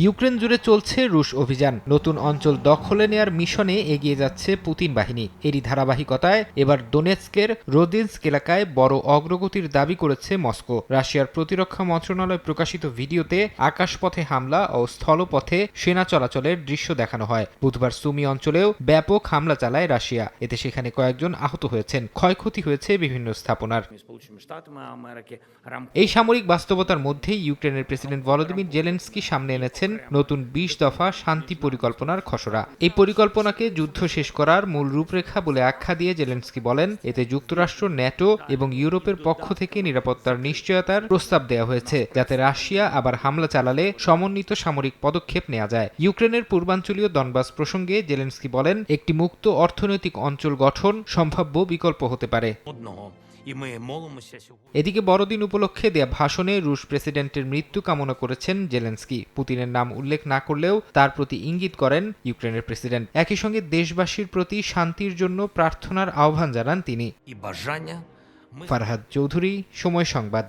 Ukraine জুড়ে চলছে রুশ অভিযান। নতুন অঞ্চল দখলে নেয়ার মিশনে এগিয়ে যাচ্ছে পুতিন বাহিনী। এরই ধারাবাহিকতায় এবার দোনেৎস্কের রোদিনস্ক এলাকায় বড় অগ্রগতির দাবি করেছে মস্কো। রাশিয়ার প্রতিরক্ষা মন্ত্রণালয় প্রকাশিত ভিডিওতে আকাশপথে হামলা ও স্থলপথে সেনা চলাচলের দৃশ্য দেখানো হয়। বুধবার সুমি অঞ্চলেও ব্যাপক হামলা চালায় রাশিয়া। এতে সেখানে কয়েকজন আহত হয়েছেন, ক্ষয়ক্ষতি হয়েছে বিভিন্ন স্থাপনার। এই সামরিক বাস্তবতার মধ্যেই ইউক্রেনের প্রেসিডেন্ট ভলোদিমির জেলেনস্কি সামনে এনেছেন নতুন ২০ দফা শান্তি পরিকল্পনার খসড়া। এই পরিকল্পনাকে যুদ্ধ শেষ করার মূল রূপরেখা বলে আখ্যা দিয়ে জেলেনস্কি বলেন, এতে যুক্তরাষ্ট্র, ন্যাটো এবং ইউরোপের পক্ষ থেকে নিরাপত্তার নিশ্চয়তার প্রস্তাব দেওয়া হয়েছে, যাতে রাশিয়া আবার হামলা চালালে সমন্বিত সামরিক পদক্ষেপ নেওয়া যায়। ইউক্রেনের পূর্বাঞ্চলীয় দনবাস প্রসঙ্গে জেলেনস্কি বলেন, একটি মুক্ত অর্থনৈতিক অঞ্চল গঠন সম্ভাব্য বিকল্প হতে পারে। এদিকে বড়দিন উপলক্ষে দেয়া ভাষণে রুশ প্রেসিডেন্টের মৃত্যু কামনা করেছেন জেলেনস্কি। পুতিনের নাম উল্লেখ না করলেও তার প্রতি ইঙ্গিত করেন ইউক্রেনের প্রেসিডেন্ট। একই সঙ্গে দেশবাসীর প্রতি শান্তির জন্য প্রার্থনার আহ্বান জানান তিনি। ফারহাদ চৌধুরী, সময় সংবাদ।